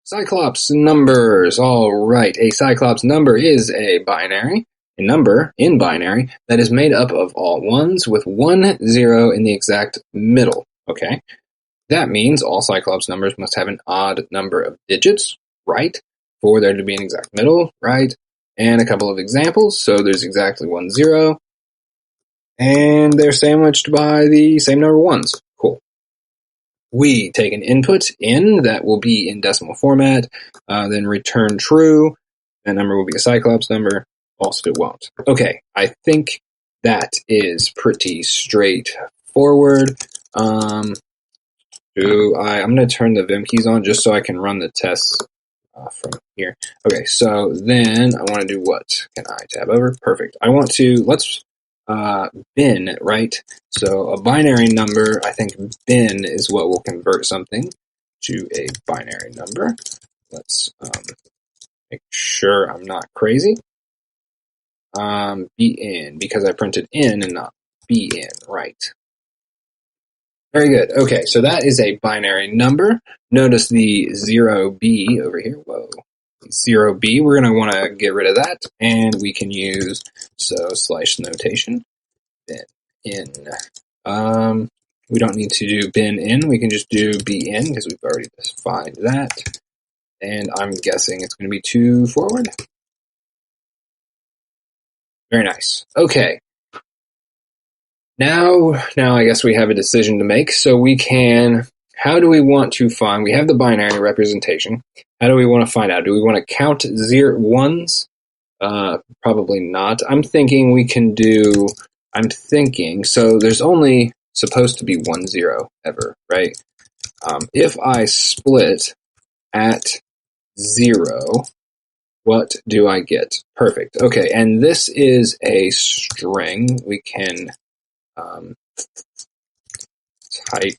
Cyclops numbers. All right, a Cyclops number is a number in binary that is made up of all ones with 1 0 in the exact middle. Okay, that means all Cyclops numbers must have an odd number of digits, right? For there to be an exact middle, right? And a couple of examples. So there's exactly 1 0, and they're sandwiched by the same number of ones. Cool. We take an input in that will be in decimal format, then return true. That number will be a Cyclops number, false if it won't. Okay, I think that is pretty straightforward. I'm going to turn the Vim keys on just so I can run the tests from here. Okay, so then I want to do what? Can I tab over? Perfect. I want to, let's bin, right? So a binary number, I think bin is what will convert something to a binary number. Let's make sure I'm not crazy. Bin, because I printed in and not bin, right? Very good. Okay, so that is a binary number. Notice the 0b over here. Whoa. 0b, we're going to want to get rid of that, and we can use / notation. Bin in. We don't need to do bin in, we can just do bin because we've already defined that. And I'm guessing it's going to be 2 forward. Very nice. Okay. Now I guess we have a decision to make. So how do we want to find, we have the binary representation. How do we want to find out? Do we want to count ones? Probably not. I'm thinking, so there's only supposed to be 1 0 ever, right? If I split at 0, what do I get? Perfect. Okay, and this is a string. We can type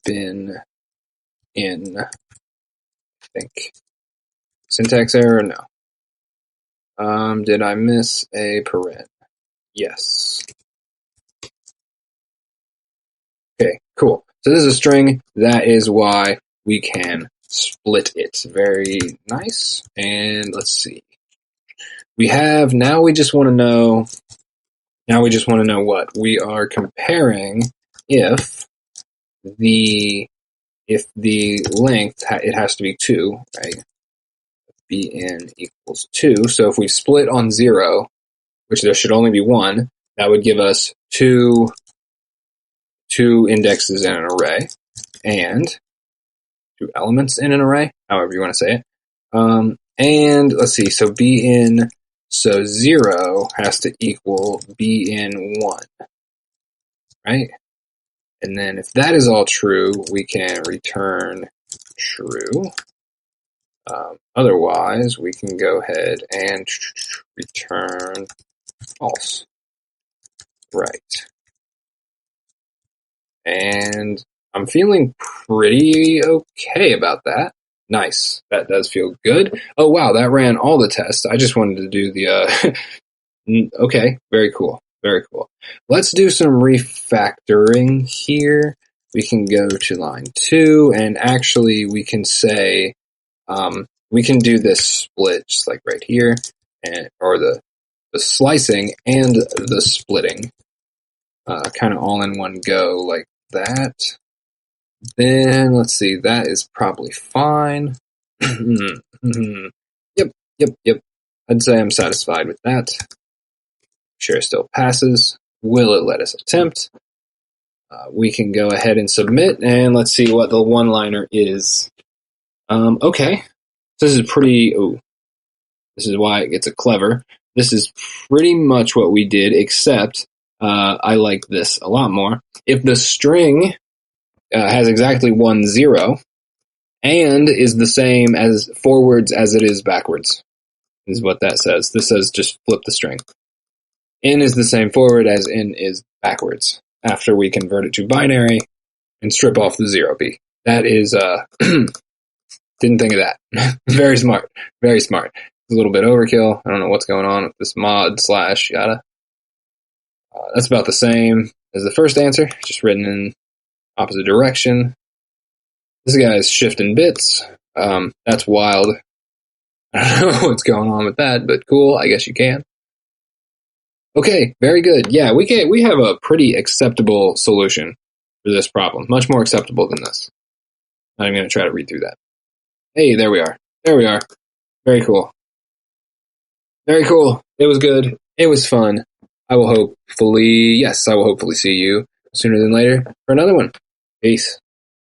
bin in, I think. Syntax error? No. Did I miss a paren? Yes. Okay, cool. So this is a string. That is why we can split it. Very nice. And let's see. We just want to know what? We are comparing if the length, it has to be 2, right? Bn equals 2. So if we split on 0, which there should only be 1, that would give us two indexes in an array, and 2 elements in an array, however you want to say it. And let's see, so 0 has to equal bn1, right? And then if that is all true, we can return true. Otherwise, we can go ahead and return false. Right. And I'm feeling pretty okay about that. Nice. That does feel good. Oh, wow, that ran all the tests. I just wanted to do the... okay, very cool. Very cool. Let's do some refactoring here. We can go to line 2, and actually we can say... we can do this split just like right here, or the slicing and the splitting, kind of all in one go like that. Then let's see, that is probably fine. Yep. I'd say I'm satisfied with that. Sure, it still passes. Will it let us attempt? We can go ahead and submit, and let's see what the one-liner is. Okay. This is pretty, this is why it gets a clever. This is pretty much what we did, except I like this a lot more. If the string has exactly 1 0 and is the same as forwards as it is backwards, is what that says. This says just flip the string. In is the same forward as in is backwards, after we convert it to binary and strip off the 0b. That is, didn't think of that. Very smart. Very smart. It's a little bit overkill. I don't know what's going on with this mod / yada. That's about the same as the first answer, just written in opposite direction. This guy's shifting bits. That's wild. I don't know what's going on with that, but cool. I guess you can. Okay, very good. Yeah, we have a pretty acceptable solution for this problem. Much more acceptable than this. I'm going to try to read through that. Hey, there we are. There we are. Very cool. Very cool. It was good. It was fun. I will hopefully see you sooner than later for another one. Peace.